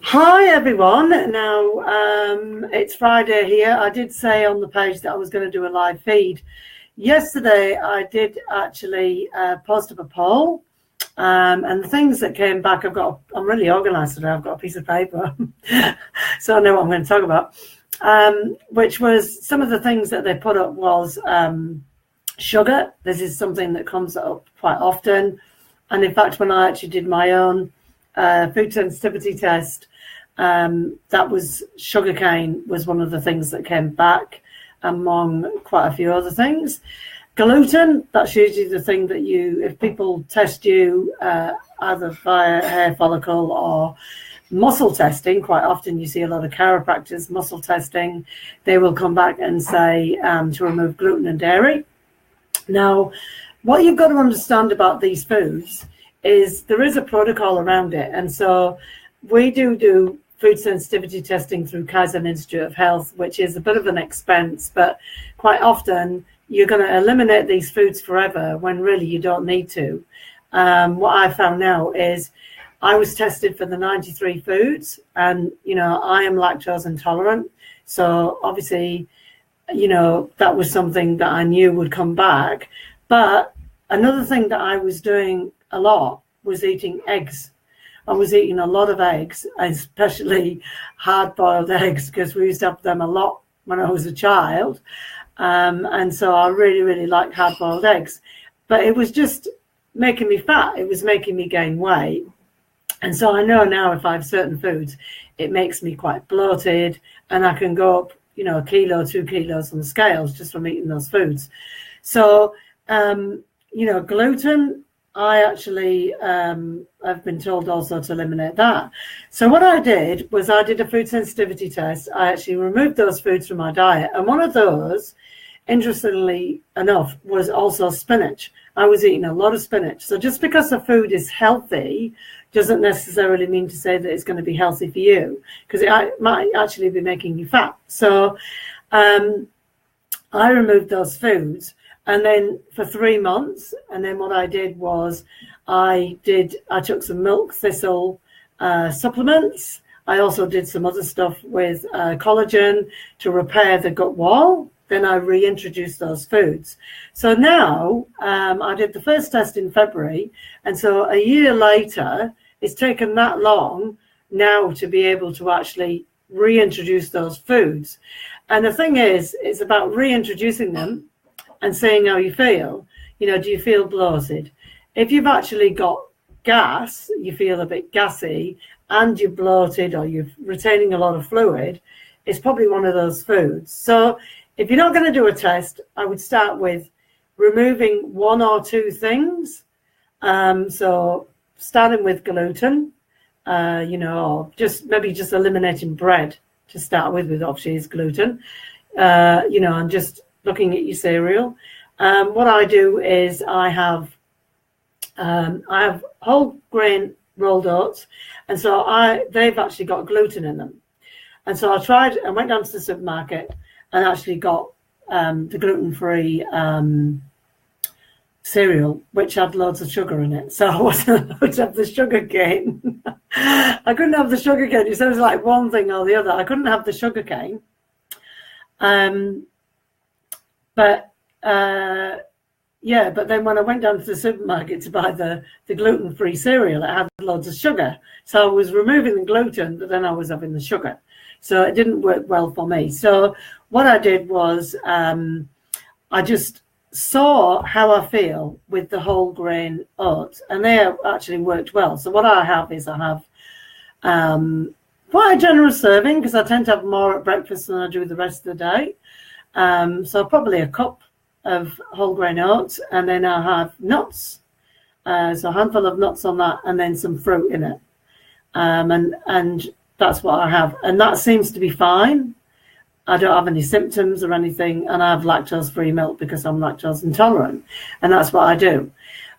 Hi everyone. Now it's Friday here. I did say on the page that I was going to do a live feed. Yesterday I did actually post up a poll, and the things that came back, I'm really organized today. I've got a piece of paper so I know what I'm going to talk about, which was some of the things that they put up was sugar. This is something that comes up quite often, and in fact when I actually did my own food sensitivity test, that was sugarcane was one of the things that came back among quite a few other things. Gluten, that's usually the thing that if people test you either via hair follicle or muscle testing, quite often you see a lot of chiropractors muscle testing, they will come back and say to remove gluten and dairy. Now, what you've got to understand about these foods is there is a protocol around it. And so we do food sensitivity testing through Kaizen Institute of Health, which is a bit of an expense, but quite often you're going to eliminate these foods forever when really you don't need to. What I found now is I was tested for the 93 foods, and, I am lactose intolerant. So obviously, that was something that I knew would come back. But another thing that I was doing a lot was eating eggs. I was eating a lot of eggs, especially hard-boiled eggs, because we used to have them a lot when I was a child. And so I really, really like hard-boiled eggs. But it was just making me fat. It was making me gain weight. And so I know now if I have certain foods, it makes me quite bloated, and I can go up, a kilo, 2 kilos on the scales just from eating those foods. So, gluten, I actually have been told also to eliminate that. So what I did was I did a food sensitivity test. I actually removed those foods from my diet. And one of those, interestingly enough, was also spinach. I was eating a lot of spinach. So just because the food is healthy doesn't necessarily mean to say that it's going to be healthy for you, because it might actually be making you fat. So I removed those foods. And then for 3 months, and then what I did was I took some milk thistle supplements. I also did some other stuff with collagen to repair the gut wall. Then I reintroduced those foods. So now I did the first test in February. And so a year later, it's taken that long now to be able to actually reintroduce those foods. And the thing is, it's about reintroducing them and seeing how you feel. Do you feel bloated? If you've actually got gas, you feel a bit gassy, and you're bloated or you're retaining a lot of fluid, it's probably one of those foods. So if you're not going to do a test, I would start with removing 1 or 2 things. So starting with gluten, or just eliminating bread to start with obviously is gluten, and just looking at your cereal. What I do is I have whole grain rolled oats, and so they've actually got gluten in them. And so I went down to the supermarket and actually got the gluten-free cereal, which had loads of sugar in it. So I wasn't allowed to have the sugar cane. I couldn't have the sugar cane. It was like one thing or the other. I couldn't have the sugar cane. But then when I went down to the supermarket to buy the gluten-free cereal, it had loads of sugar. So I was removing the gluten, but then I was having the sugar. So it didn't work well for me. So what I did was I just saw how I feel with the whole grain oats, and they actually worked well. So what I have is quite a generous serving, because I tend to have more at breakfast than I do the rest of the day. So probably a cup of whole grain oats, and then I have nuts, so a handful of nuts on that, and then some fruit in it, and that's what I have, and that seems to be fine. I don't have any symptoms or anything, and I have lactose-free milk because I'm lactose intolerant, and that's what I do.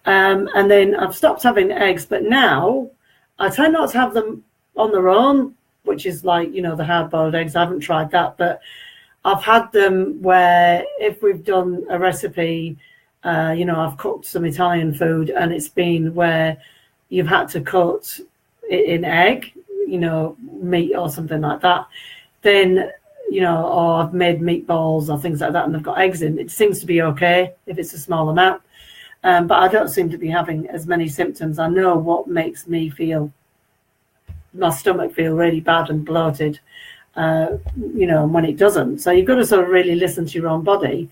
And then I've stopped having eggs, but now I tend not to have them on their own, which is like, the hard-boiled eggs. I haven't tried that, but I've had them where if we've done a recipe, I've cooked some Italian food, and it's been where you've had to cut in egg, meat or something like that, then, or I've made meatballs or things like that and they've got eggs in, it seems to be okay if it's a small amount. But I don't seem to be having as many symptoms. I know what makes my stomach feel really bad and bloated, and when it doesn't. So you've got to sort of really listen to your own body.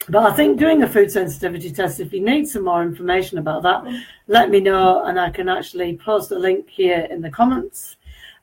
But I think doing a food sensitivity test, if you need some more information about that, let me know, and I can actually post a link here in the comments,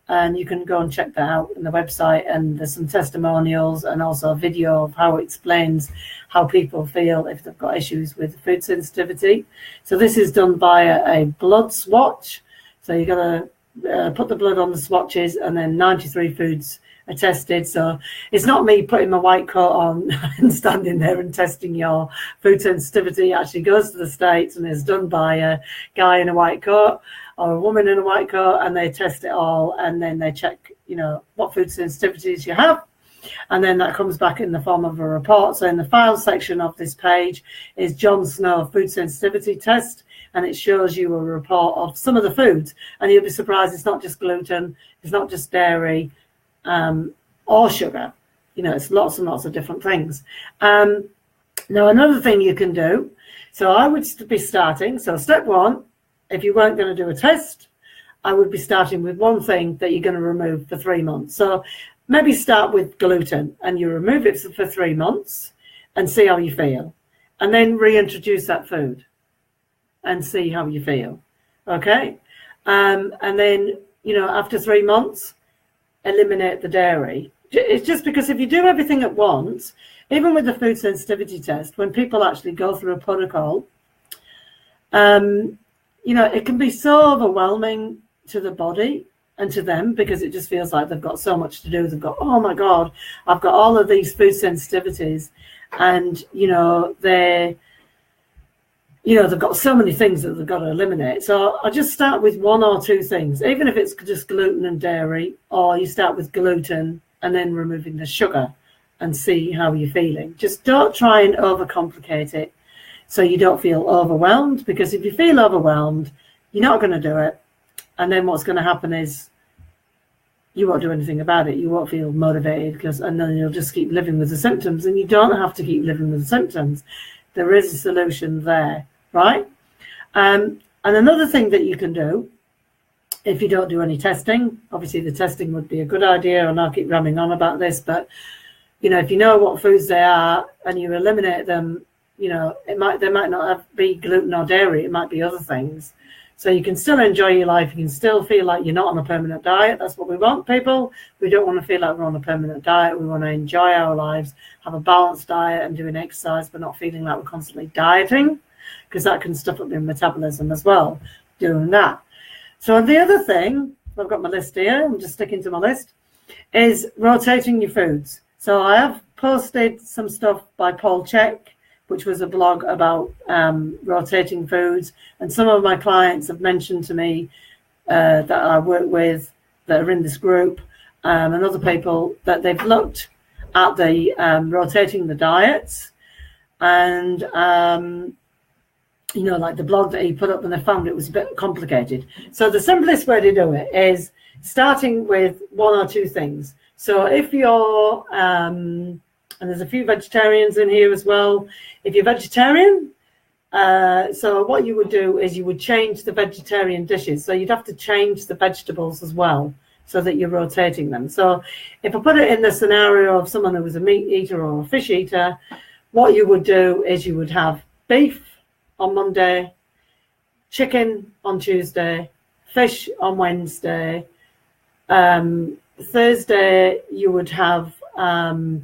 and you can go and check that out on the website. And there's some testimonials and also a video of how it explains how people feel if they've got issues with food sensitivity. So this is done via a blood swatch. So you've got to put the blood on the swatches, and then 93 foods are tested. So it's not me putting my white coat on and standing there and testing your food sensitivity. It actually goes to the States and is done by a guy in a white coat or a woman in a white coat, and they test it all, and then they check, what food sensitivities you have. And then that comes back in the form of a report. So in the files section of this page is John Snow food sensitivity test, and it shows you a report of some of the foods, and you'll be surprised it's not just gluten, it's not just dairy or sugar. It's lots and lots of different things. Now, another thing you can do, so I would be starting, so step one, if you weren't going to do a test, I would be starting with one thing that you're going to remove for 3 months. So maybe start with gluten, and you remove it for 3 months and see how you feel, and then reintroduce that food and see how you feel. Okay. And then, after 3 months, eliminate the dairy. It's just because if you do everything at once, even with the food sensitivity test, when people actually go through a protocol, it can be so overwhelming to the body and to them, because it just feels like they've got so much to do. They've got, oh my God, I've got all of these food sensitivities, and, they've got so many things that they've got to eliminate. So I just start with 1 or 2 things, even if it's just gluten and dairy, or you start with gluten and then removing the sugar and see how you're feeling. Just don't try and overcomplicate it so you don't feel overwhelmed, because if you feel overwhelmed, you're not going to do it. And then what's going to happen is you won't do anything about it. You won't feel motivated, and then you'll just keep living with the symptoms, and you don't have to keep living with the symptoms. There is a solution there, right? And another thing that you can do, if you don't do any testing, obviously the testing would be a good idea, and I'll keep ramming on about this, but if you know what foods they are and you eliminate them, they might not be gluten or dairy, it might be other things. So you can still enjoy your life. You can still feel like you're not on a permanent diet. That's what we want, people. We don't want to feel like we're on a permanent diet. We want to enjoy our lives, have a balanced diet and doing exercise, but not feeling like we're constantly dieting, because that can stuff up your metabolism as well, doing that. So the other thing, I've got my list here, I'm just sticking to my list, is rotating your foods. So I have posted some stuff by Paul Chek, which was a blog about rotating foods. And some of my clients have mentioned to me that I work with that are in this group, and other people, that they've looked at the rotating the diets, and like the blog that he put up, and they found it was a bit complicated. So the simplest way to do it is starting with 1 or 2 things. So if you're and there's a few vegetarians in here as well. If you're vegetarian, so what you would do is you would change the vegetarian dishes. So you'd have to change the vegetables as well, so that you're rotating them. So if I put it in the scenario of someone who was a meat eater or a fish eater, what you would do is you would have beef on Monday, chicken on Tuesday, fish on Wednesday. Thursday you would have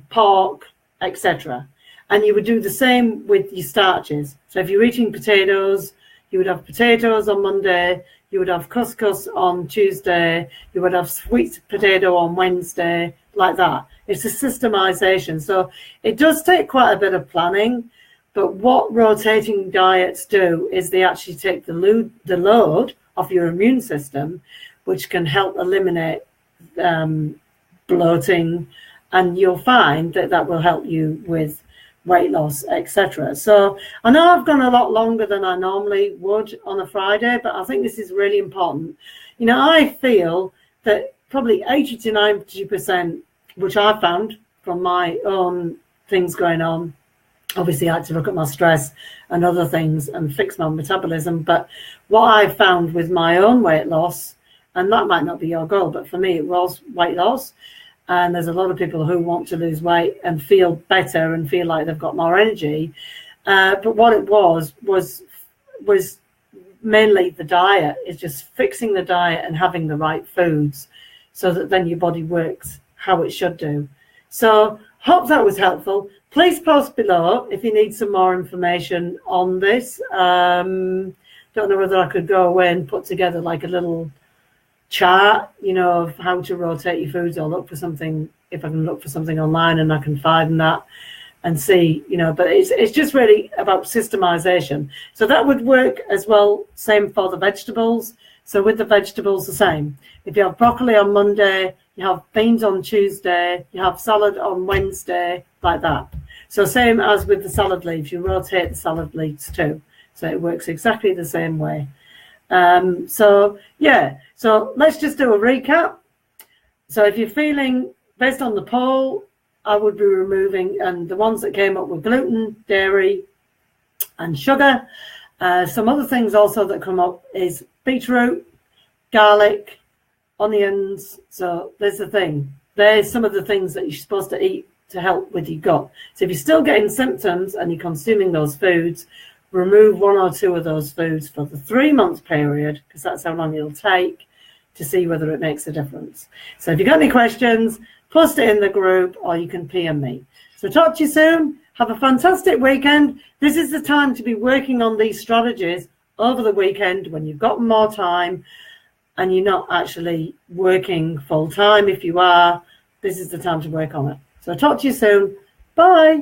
pork, etc. And you would do the same with your starches. So if you're eating potatoes, you would have potatoes on Monday, you would have couscous on Tuesday, you would have sweet potato on Wednesday, like that. It's a systemization. So it does take quite a bit of planning, but what rotating diets do is they actually take the load off your immune system, which can help eliminate bloating, and you'll find that will help you with weight loss, etc. So I know I've gone a lot longer than I normally would on a Friday, but I think this is really important. I feel that probably 80 to 90%, which I found from my own things going on, obviously I had to look at my stress and other things and fix my metabolism. But what I found with my own weight loss, and that might not be your goal, but for me it was weight loss. And there's a lot of people who want to lose weight and feel better and feel like they've got more energy. But what it was mainly the diet. Is just fixing the diet and having the right foods so that then your body works how it should do. So hope that was helpful. Please post below if you need some more information on this. Don't know whether I could go away and put together like a little chart, of how to rotate your foods, or look for something, if I can look for something online and I can find that and see, but it's just really about systemization. So that would work as well, same for the vegetables. So with the vegetables, the same. If you have broccoli on Monday, you have beans on Tuesday, you have salad on Wednesday, like that. So same as with the salad leaves, you rotate the salad leaves too. So it works exactly the same way. So let's just do a recap. So if you're feeling, based on the poll, I would be removing, and the ones that came up were gluten, dairy and sugar. Some other things also that come up is beetroot, garlic, onions. So there's the thing. There's some of the things that you're supposed to eat to help with your gut. So if you're still getting symptoms and you're consuming those foods, remove one or two of those foods for the 3-month period, because that's how long it'll take to see whether it makes a difference. So if you've got any questions, post it in the group or you can PM me. So talk to you soon. Have a fantastic weekend. This is the time to be working on these strategies over the weekend when you've got more time and you're not actually working full time. If you are, this is the time to work on it. So talk to you soon. Bye.